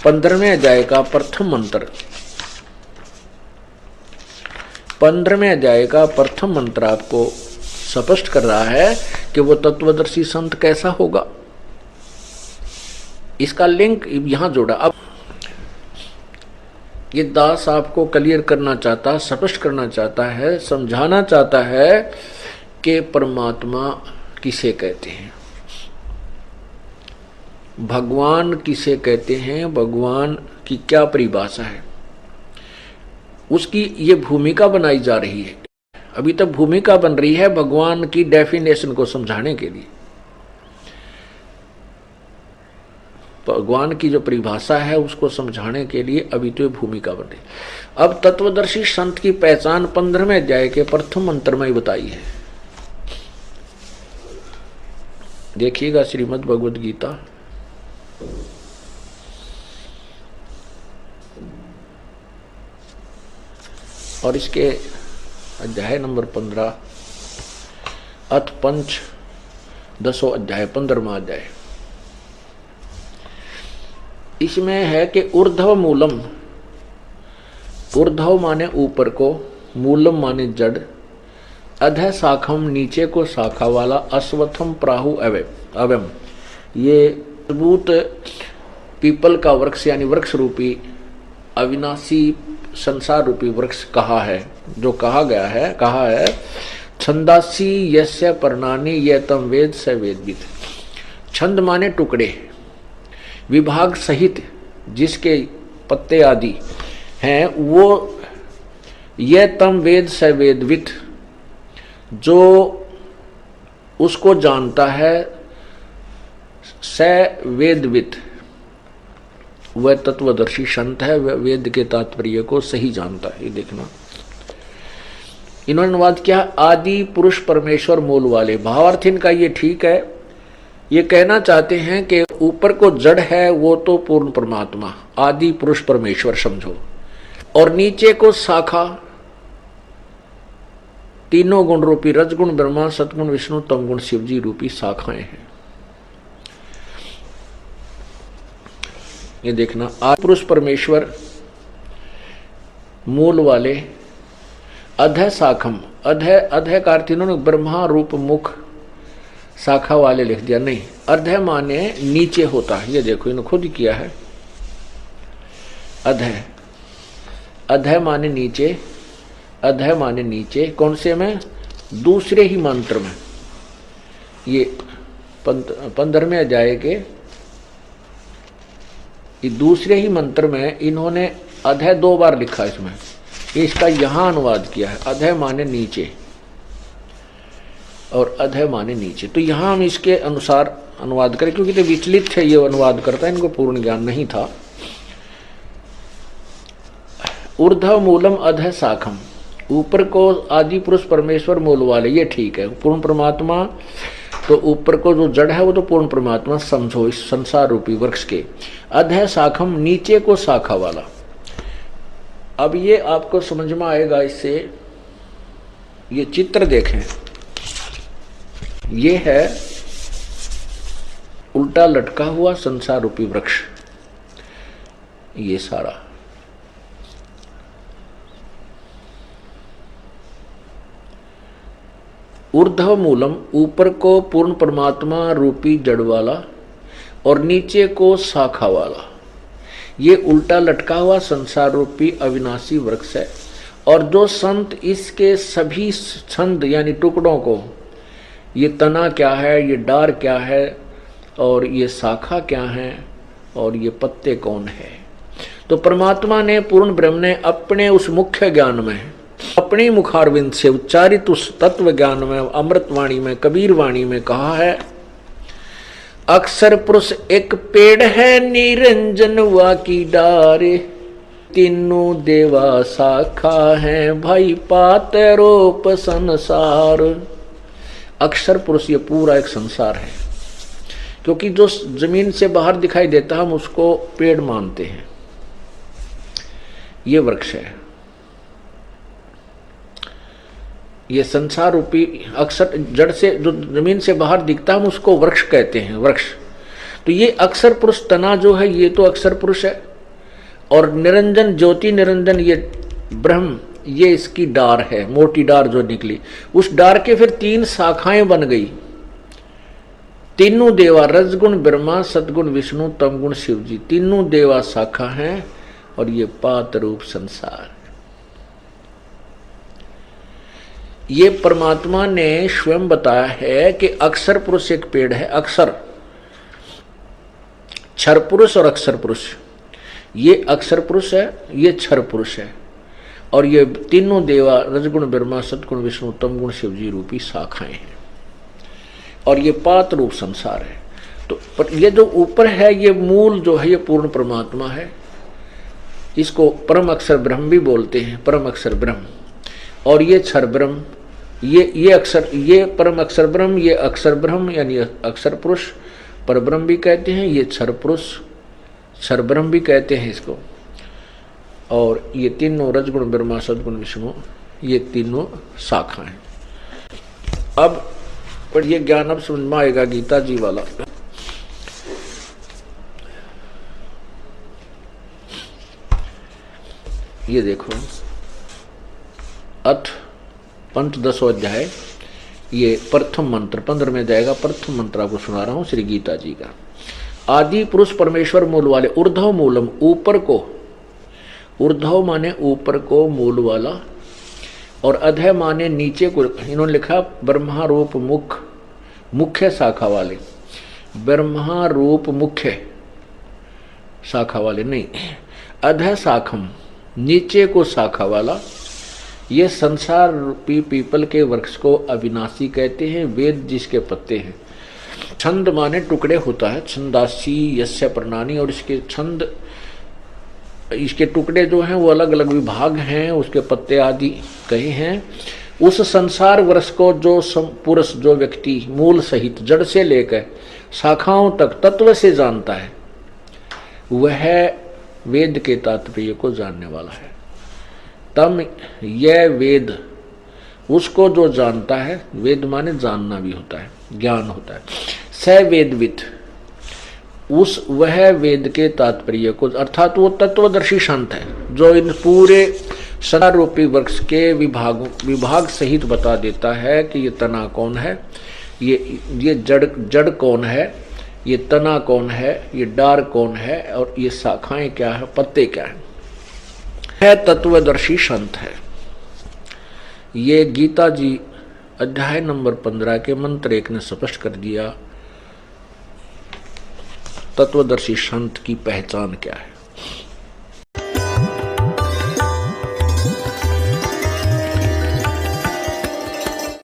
15वें अध्याय का प्रथम मंत्र। 15वें अध्याय का प्रथम मंत्र आपको स्पष्ट कर रहा है कि वो तत्वदर्शी संत कैसा होगा। इसका लिंक यहां जोड़ा। अब ये दास आपको क्लियर करना चाहता, स्पष्ट करना चाहता है, समझाना चाहता है कि परमात्मा किसे कहते हैं, भगवान किसे कहते हैं, भगवान की क्या परिभाषा है, उसकी ये भूमिका बनाई जा रही है। अभी तक भूमिका बन रही है भगवान की डेफिनेशन को समझाने के लिए। भगवान की जो परिभाषा है उसको समझाने के लिए अभी तो ये भूमिका बन रही है। अब तत्वदर्शी संत की पहचान 15वें अध्याय के प्रथम मंत्र में ही बताई है। देखिएगा श्रीमद् भगवद गीता और इसके अध्याय नंबर 15 अथ पंच 10वां अध्याय 15वां अध्याय। इसमें है कि ऊर्ध्व मूलम, ऊर्ध्व माने ऊपर को, मूलम माने जड़, अधः शाखम नीचे को शाखा वाला, अश्वत्थम प्राहु अवयम ये मजबूत पीपल का वृक्ष यानी वृक्ष रूपी अविनाशी संसार रूपी वृक्ष कहा है, जो कहा गया है, कहा है छंदासी यस्य पर्णानि ये तम वेद स वेदविद। छंद माने टुकड़े, विभाग सहित जिसके पत्ते आदि हैं वो ये तम वेद स वेदविद, जो उसको जानता है, स वेदविद वह तत्वदर्शी संत है, वह वेद के तात्पर्य को सही जानता है। ये देखना इन्होंने अनुवाद किया आदि पुरुष परमेश्वर मूल वाले। भावार्थ इनका ये ठीक है, ये कहना चाहते हैं कि ऊपर को जड़ है वो तो पूर्ण परमात्मा आदि पुरुष परमेश्वर समझो, और नीचे को शाखा तीनों गुण रूपी रजगुण ब्रह्मा, सतगुण विष्णु, तमगुण शिवजी रूपी शाखाएं हैं। ये देखना आदि पुरुष परमेश्वर मूल वाले, अधः शाखम, अधः का अर्थ इन्होंने ब्रह्मा रूप मुख शाखा वाले लिख दिया, नहीं, अधः माने नीचे होता है। ये देखो इन्होंने खुद किया है, अधः, अधः माने नीचे, अधः माने नीचे। कौन से में? दूसरे ही मंत्र में। ये 15वें अध्याय के ये दूसरे ही मंत्र में इन्होंने अधः 2 बार लिखा इसमें, इसका यहां अनुवाद किया है, अधः माने नीचे और अधः माने नीचे। तो यहां हम इसके अनुसार अनुवाद करें, क्योंकि तो विचलित थे ये अनुवाद करता, इनको पूर्ण ज्ञान नहीं था। ऊर्ध्व मूलम अधः शाखम, ऊपर को आदि पुरुष परमेश्वर मूल वाले, ये ठीक है, पूर्ण परमात्मा। तो ऊपर को जो जड़ है वो तो पूर्ण परमात्मा समझो इस संसार रूपी वृक्ष के। अधः शाखम नीचे को शाखा वाला। अब ये आपको समझ में आएगा इससे, ये चित्र देखें, ये है उल्टा लटका हुआ संसार रूपी वृक्ष, ये सारा। ऊर्ध्व मूलम ऊपर को पूर्ण परमात्मा रूपी जड़ वाला और नीचे को शाखा वाला, ये उल्टा लटका हुआ संसार रूपी अविनाशी वृक्ष है। और जो संत इसके सभी छंद यानी टुकड़ों को, ये तना क्या है, ये डार क्या है, और ये शाखा क्या है, और ये पत्ते कौन है, तो परमात्मा ने, पूर्ण ब्रह्म ने अपने उस मुख्य ज्ञान में, अपनी मुखारविंद से उच्चारित उस तत्व ज्ञान में, अमृतवाणी में, कबीर वाणी में कहा है, अक्षर पुरुष एक पेड़ है निरंजन वा की डारे, तीनों देवा शाखा है भाई पाते रूप संसार। अक्षर पुरुष ये पूरा एक संसार है, क्योंकि जो जमीन से बाहर दिखाई देता है हम उसको पेड़ मानते हैं, ये वृक्ष है। ये संसार रूपी अक्षर जड़ से जो जमीन से बाहर दिखता है हम उसको वृक्ष कहते हैं, वृक्ष। तो ये अक्षर पुरुष तना जो है ये तो अक्षर पुरुष है, और निरंजन ज्योति निरंजन ये ब्रह्म, ये इसकी डार है, मोटी डार जो निकली। उस डार के फिर 3 शाखाएं बन गई। तीनों देवा, रजगुण ब्रह्मा, सतगुण विष्णु, तमगुण शिव जी, तीनों देवा शाखा हैं और ये पात रूप संसार। ये परमात्मा ने स्वयं बताया है कि अक्षर पुरुष एक पेड़ है। अक्षर, क्षर पुरुष और अक्षर पुरुष, ये अक्षर पुरुष है, ये क्षर पुरुष है, और ये तीनों देवा रजगुण ब्रह्मा, सतगुण विष्णु, तमगुण शिव जी रूपी शाखाएं हैं, और ये पात रूप संसार है। तो पर ये जो ऊपर है, ये मूल जो है, ये पूर्ण परमात्मा है। इसको परम अक्षर ब्रह्म भी बोलते हैं, परम अक्षर ब्रह्म। और ये क्षर ब्रह्म, ये अक्षर, ये परम अक्षर ब्रह्म, ये अक्षर ब्रह्म यानी अक्षर पुरुष, पर ब्रह्म भी कहते हैं। ये क्षर पुरुष, क्षर ब्रह्म भी कहते हैं इसको। और ये तीनों रजगुण ब्रह्मा, सदगुण विष्णु, ये तीनों शाखा हैं। अब पर ये ज्ञान अब समझ में आएगा गीता जी वाला। ये देखो, अथ पंचदशो अध्याय, ये प्रथम मंत्र 15 में जाएगा। प्रथम मंत्र आपको सुना रहा हूं श्री गीता जी का। आदि पुरुष परमेश्वर मूल वाले, ऊर्ध्व मूलम, ऊपर को, ऊर्ध्व माने ऊपर को, मूल वाला, और अधः माने नीचे को। इन्होंने लिखा ब्रह्मा रूप मुख, मुख्य शाखा वाले, ब्रह्मा रूप मुख्य शाखा वाले नहीं, अधः शाखम, नीचे को शाखा वाला। ये संसार रूपी पीपल के वृक्ष को अविनाशी कहते हैं। वेद जिसके पत्ते हैं, छंद माने टुकड़े होता है, छंदासी यस्य प्रणानी, और इसके छंद, इसके टुकड़े जो हैं वो अलग अलग विभाग हैं, उसके पत्ते आदि कहे हैं। उस संसार वृक्ष को जो पुरुष, जो व्यक्ति मूल सहित जड़ से लेकर शाखाओं तक तत्व से जानता है, वह वेद के तात्पर्य को जानने वाला है। तम यह वेद, उसको जो जानता है, वेद माने जानना भी होता है, ज्ञान होता है। स वेदविद, उस वह वेद के तात्पर्य को, अर्थात वो तत्वदर्शी संत है जो इन पूरे संसार रूपी वृक्ष के विभाग सहित बता देता है कि ये तना कौन है, ये जड़ कौन है, ये तना कौन है, ये डार कौन है, और ये शाखाएं क्या है, पत्ते क्या है तत्वदर्शी संत है। ये गीता जी अध्याय नंबर 15 के मंत्र 1 ने स्पष्ट कर दिया तत्वदर्शी संत की पहचान क्या है।